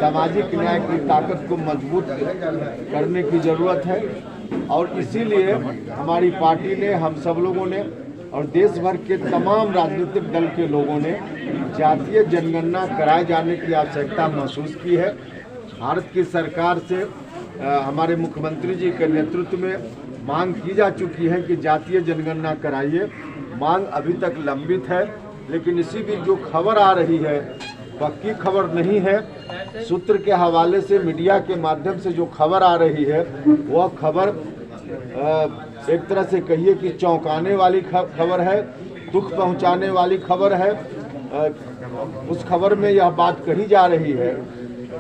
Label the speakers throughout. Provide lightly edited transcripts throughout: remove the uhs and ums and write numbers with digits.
Speaker 1: सामाजिक न्याय की ताकत को मजबूत करने की ज़रूरत है और इसीलिए हमारी पार्टी ने, हम सब लोगों ने और देश भर के तमाम राजनीतिक दल के लोगों ने जातीय जनगणना कराए जाने की आवश्यकता महसूस की है। भारत की सरकार से हमारे मुख्यमंत्री जी के नेतृत्व में मांग की जा चुकी है कि जातीय जनगणना कराइए। मांग अभी तक लंबित है, लेकिन इसी बीच जो खबर आ रही है पक्की खबर नहीं है। सूत्र के हवाले से मीडिया के माध्यम से जो खबर आ रही है वह खबर एक तरह से कहिए कि चौंकाने वाली खबर है, दुख पहुंचाने वाली खबर है। उस खबर में यह बात कही जा रही है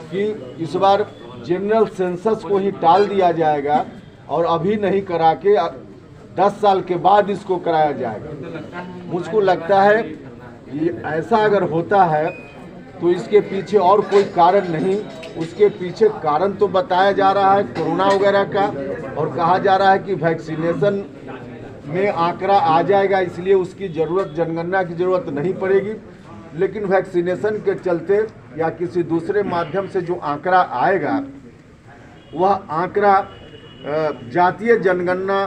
Speaker 1: कि इस बार जनरल सेंसस को ही टाल दिया जाएगा और अभी नहीं करा के 10 साल के बाद इसको कराया जाएगा। मुझको लगता है कि ऐसा अगर होता है तो इसके पीछे और कोई कारण नहीं, उसके पीछे कारण तो बताया जा रहा है कोरोना वगैरह का, और कहा जा रहा है कि वैक्सीनेशन में आंकड़ा आ जाएगा इसलिए उसकी ज़रूरत, जनगणना की ज़रूरत नहीं पड़ेगी। लेकिन वैक्सीनेशन के चलते या किसी दूसरे माध्यम से जो आंकड़ा आएगा वह आंकड़ा जातीय जनगणना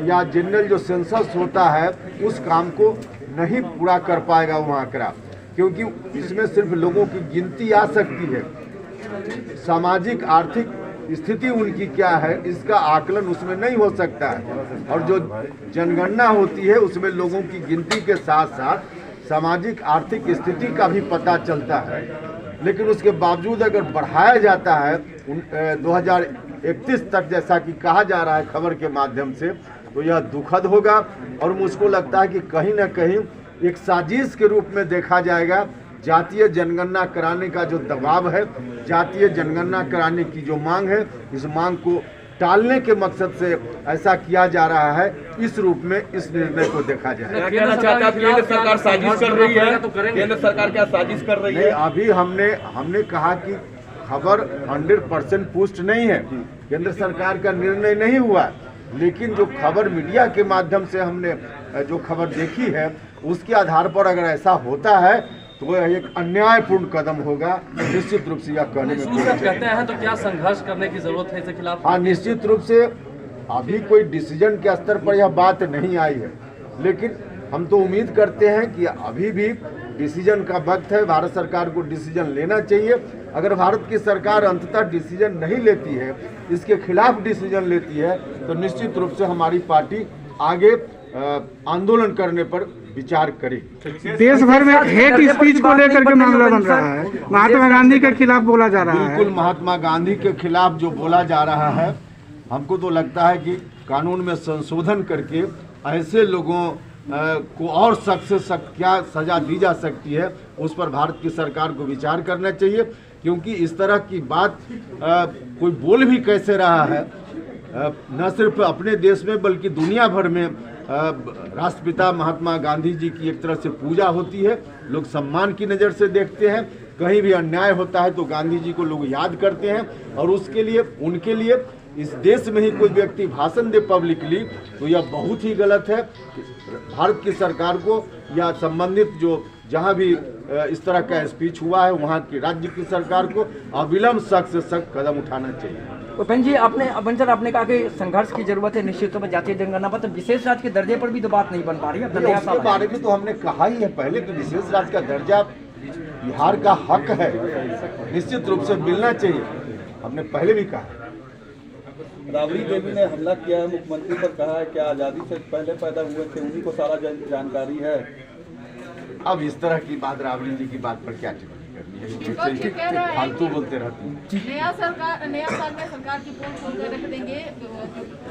Speaker 1: या जनरल जो सेंसस होता है उस काम को नहीं पूरा कर पाएगा वो आंकड़ा, क्योंकि इसमें सिर्फ लोगों की गिनती आ सकती है। सामाजिक आर्थिक स्थिति उनकी क्या है इसका आकलन उसमें नहीं हो सकता है, और जो जनगणना होती है उसमें लोगों की गिनती के साथ साथ सामाजिक आर्थिक स्थिति का भी पता चलता है। लेकिन उसके बावजूद अगर बढ़ाया जाता है 2031 तक, जैसा कि कहा जा रहा है खबर के माध्यम से, तो यह दुखद होगा और मुझको लगता है कि कहीं ना कहीं एक साजिश के रूप में देखा जाएगा। जातीय जनगणना कराने का जो दबाव है, जातीय जनगणना कराने की जो मांग है, इस मांग को टालने के मकसद से ऐसा किया जा रहा है। इस रूप में इस निर्णय को देखा जाए।
Speaker 2: क्या कहना चाहते हैं? केंद्र सरकार साजिश कर रही है, केंद्र सरकार क्या साजिश कर रही है?
Speaker 1: अभी हमने कहा कि खबर 100% पुष्ट नहीं है, केंद्र सरकार का निर्णय नहीं हुआ, लेकिन जो खबर मीडिया के माध्यम से हमने जो खबर देखी है उसके आधार पर अगर ऐसा होता है तो यह एक अन्यायपूर्ण कदम होगा। निश्चित रूप से यह कहने में
Speaker 3: कहते हैं तो क्या संघर्ष करने की जरूरत है इसके खिलाफ?
Speaker 1: हाँ, निश्चित रूप से अभी कोई डिसीजन के स्तर पर यह बात नहीं आई है, लेकिन हम तो उम्मीद करते हैं कि अभी भी डिसीजन का वक्त है। भारत सरकार को डिसीजन लेना चाहिए। अगर भारत की सरकार अंततः डिसीजन नहीं लेती है, इसके खिलाफ डिसीजन लेती है, तो निश्चित रूप से हमारी पार्टी आगे आंदोलन करने पर विचार करेगी।
Speaker 4: देश भर में हेट स्पीच को लेकर के मामला बन रहा है, महात्मा गांधी के खिलाफ बोला जा रहा है।
Speaker 1: बिल्कुल, महात्मा गांधी के खिलाफ जो बोला जा रहा है, हमको तो लगता है कि कानून में संशोधन करके ऐसे लोगों को और सख्त से सख्त क्या सजा दी जा सकती है उस पर भारत की सरकार को विचार करना चाहिए, क्योंकि इस तरह की बात कोई बोल भी कैसे रहा है। न सिर्फ अपने देश में बल्कि दुनिया भर में राष्ट्रपिता महात्मा गांधी जी की एक तरह से पूजा होती है, लोग सम्मान की नज़र से देखते हैं। कहीं भी अन्याय होता है तो गांधी जी को लोग याद करते हैं, और उसके लिए उनके लिए इस देश में ही कोई व्यक्ति भाषण दे पब्लिकली तो यह बहुत ही गलत है। भारत की सरकार को या संबंधित जो जहां भी इस तरह का स्पीच हुआ है वहां की राज्य की सरकार को अविलंब सख्त से सख्त कदम उठाना चाहिए।
Speaker 5: उपेंद्र जी, आपने कहा कि संघर्ष की जरूरत है, निश्चित तौर पर जातीय जनगणना पर, तो विशेष राज्य के दर्जे पर भी तो बात नहीं बन पा रही है।
Speaker 1: उसके बारे में तो हमने कहा ही है पहले कि विशेष राज्य का दर्जा बिहार का हक है, निश्चित रूप से मिलना चाहिए, हमने पहले भी कहा।
Speaker 2: राबड़ी देवी ने हमला किया है मुख्यमंत्री पर, कहा है कि आज़ादी से पहले पैदा हुए थे, उन्हीं को सारा जानकारी है।
Speaker 1: अब इस तरह की बात राबड़ी जी की बात पर क्या टिप्पणी करनी है, फालतू बोलते रहते हैं।
Speaker 6: नया साल में सरकार की पोल खोलकर रख देंगे,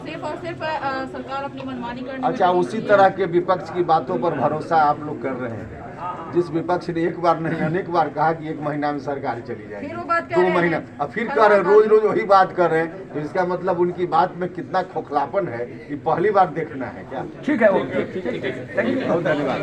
Speaker 6: सिर्फ और सिर्फ सरकार अपनी मनमानी करने।
Speaker 1: अच्छा, उसी तरह के विपक्ष की बातों पर भरोसा आप लोग कर रहे हैं, जिस विपक्ष ने एक बार नहीं अनेक बार कहा कि 1 महीना में सरकार चली जाएगी, 2 महीना, अब फिर कह रहे हैं, रोज रोज वही बात कर रहे हैं, तो इसका मतलब उनकी बात में कितना खोखलापन है ये पहली बार देखना है क्या?
Speaker 5: ठीक है, बहुत धन्यवाद।